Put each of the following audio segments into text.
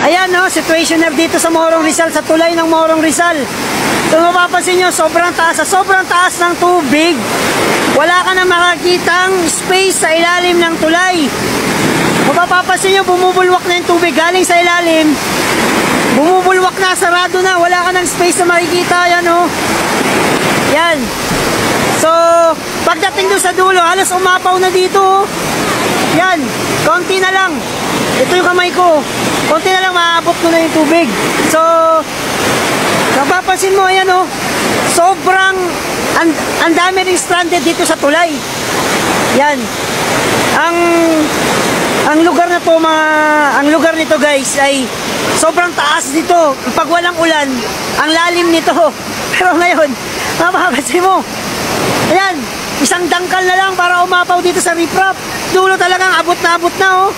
Ayan no, situationer dito sa Morong Rizal, sa tulay ng Morong Rizal. Kung mapapansin nyo, sobrang taas. Sa sobrang taas ng tubig, wala ka na makakitang space sa ilalim ng tulay. Kung mapapansin nyo, bumubulwak na yung tubig galing sa ilalim. Bumubulwak na, sarado na, wala ka ng space na makikita. Yan o. Yan. So, pagdating doon sa dulo, halos umapaw na dito. Yan, konti na lang. Ito yung kamay ko. Konti na lang, maaabot ko na yung tubig. So, napapansin mo, ayan o. Sobrang, ang dami rin stranded dito sa tulay. Yan. Ang lugar na to, ang lugar nito guys ay sobrang taas dito. Pag walang ulan, ang lalim nito. Pero ngayon, mapapansin mo, ayan, isang dangkal na lang para umapaw dito sa riprap. Dulo talagang abot na oh.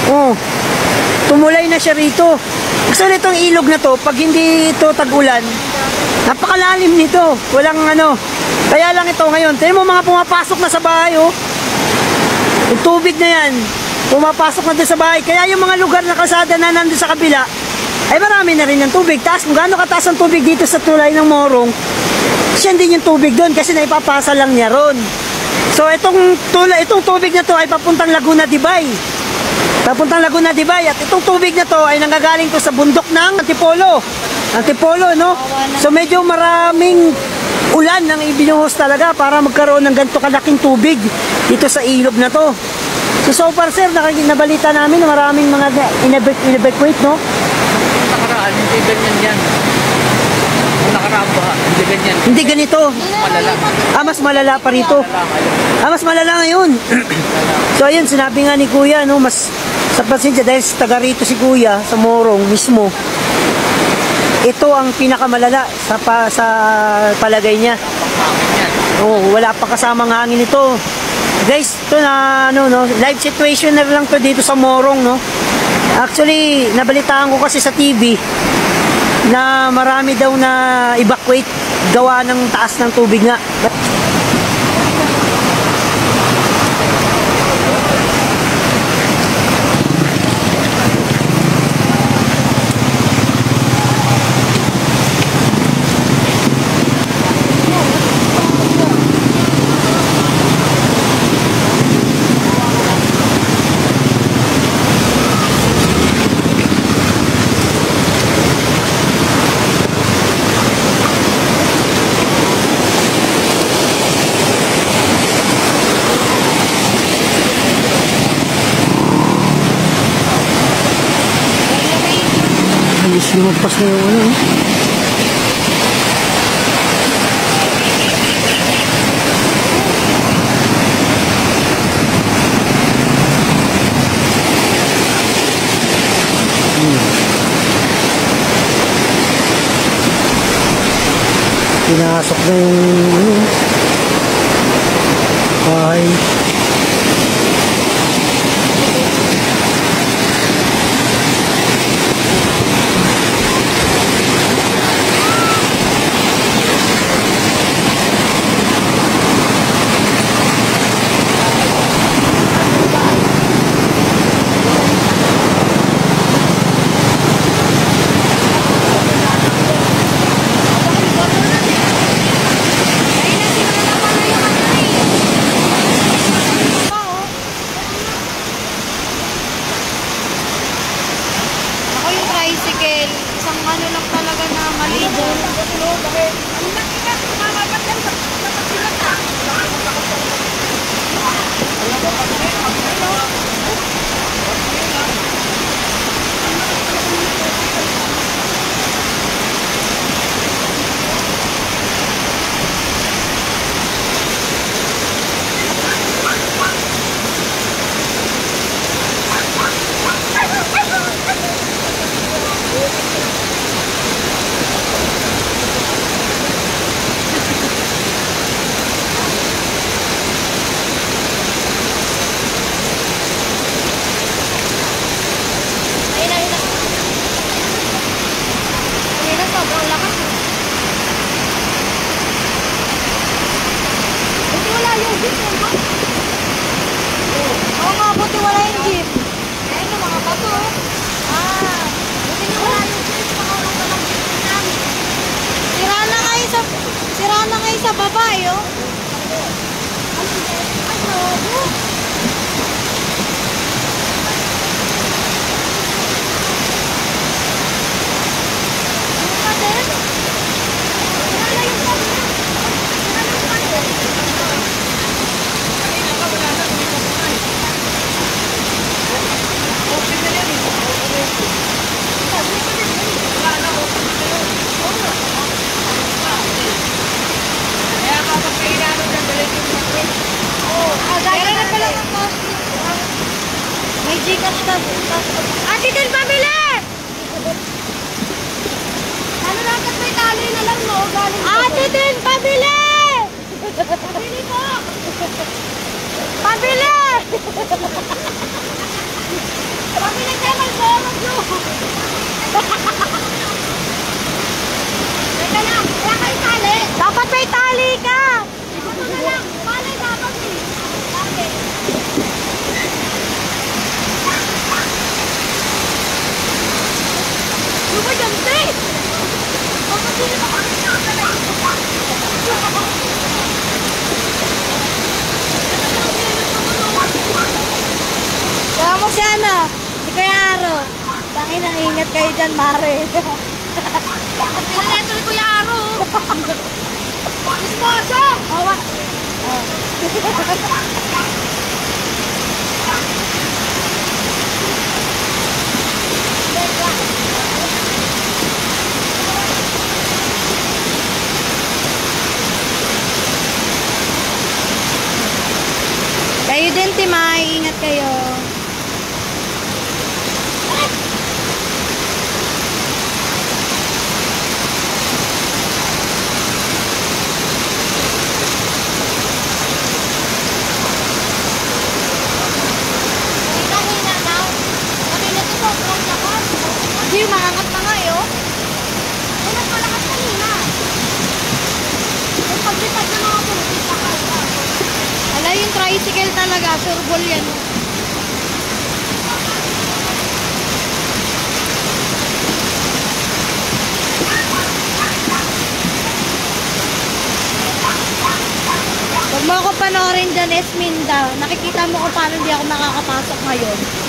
Oh, tumulay na siya rito. Actually itong ilog na to, pag hindi ito tag-ulan, napakalalim nito. Walang ano. Kaya lang ito ngayon, tingnan mo mga pumapasok na sa bahay oh. Yung tubig na yan, pumapasok na doon sa bahay. Kaya yung mga lugar na kalsada na nandun sa kabila, ay marami na rin yung tubig. Taas, kung gaano kataas ang tubig dito sa tulay ng Morong, siya din yung tubig doon kasi naipapasa lang niya ron. So itong tubig na to ay papuntang Laguna de Bay. Papuntang Laguna de Bay. At itong tubig na to ay nanggagaling to sa bundok ng Antipolo. Antipolo, no? So medyo maraming ulan ang ibinuhos talaga para magkaroon ng ganito kalaking tubig dito sa ilog na to. So far sir, nabalita namin na maraming mga in-evacuate, no? Nakaraan, hindi ganyan yan. Nakaraan ba? Hindi ganyan. Hindi ganito. Malala. Mas malala pa rito. Mas malala ngayon. So ayun, sinabi nga ni Kuya, no, mas sa pasensya dahil taga rito si Kuya sa Morong mismo. Ito ang pinakamalala sa palagay niya. Oh, wala pa kasamang hangin ito. Guys, ito na live situationer lang to dito sa Morong, no. Actually, nabalitaan ko kasi sa TV na marami daw na evacuate gawa ng taas ng tubig nga. Lumagpas na yung ano. Pinasok na yung ano, bahay. Isang ano lang talaga na maligo. sa baba, yo. Meron na pala ng costume. May Gcash na. Ate din, pabili! Ano lang, kat may tali na lang, no? Ate din, pabili! Pabili po! Pabili! Pabili kayo, mag-borog nyo! Teka lang, wala kayo tali. Dapat may tali ka! Ano na lang, tali dapat eh. Bakit? Ano ba dyan, te? Bakit hindi mo kami nakakalain? Kaya mo siya na, si Kuya Aro. Tangin ang ingat kayo dyan, Mare. Pinaneto ni Kuya Aro. Ismoso! Hawa. Kayo din, Timay. Ingat kayo. Hindi, umangat na nga eh, oh. Ay, nagpalakas kanina. Ay, paglipad na mga pulis sa kasa. Ala, yung tricycle talaga, surbol yan. Huwag mo ako panoorin dyan, Esminda. Nakikita mo kung paano hindi ako makakapasok ngayon.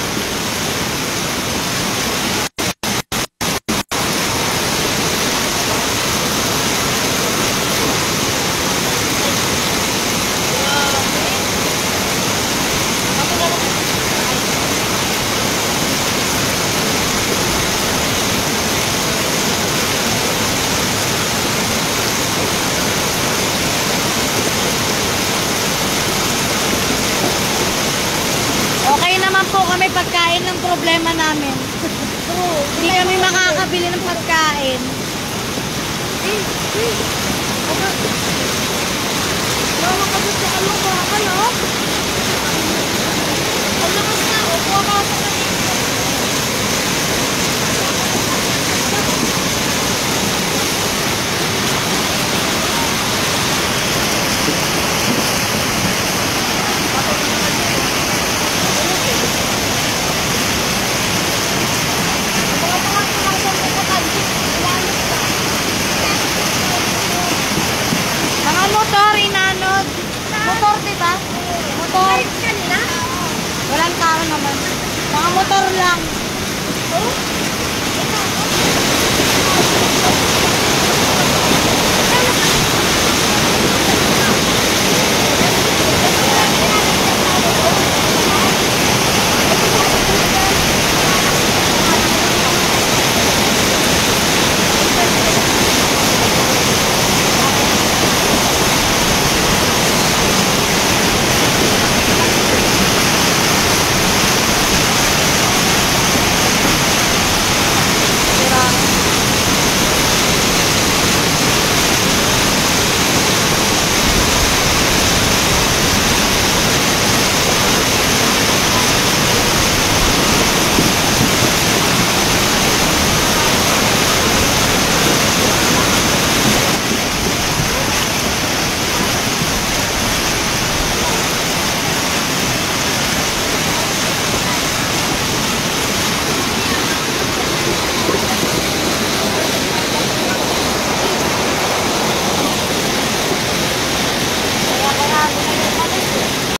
Okay naman po kami pagkain ng problema namin. Hindi kami makakabili ng pagkain. Mga motor, inanod. Motor, diba? Motor. Walang tao naman. Mga motor lang.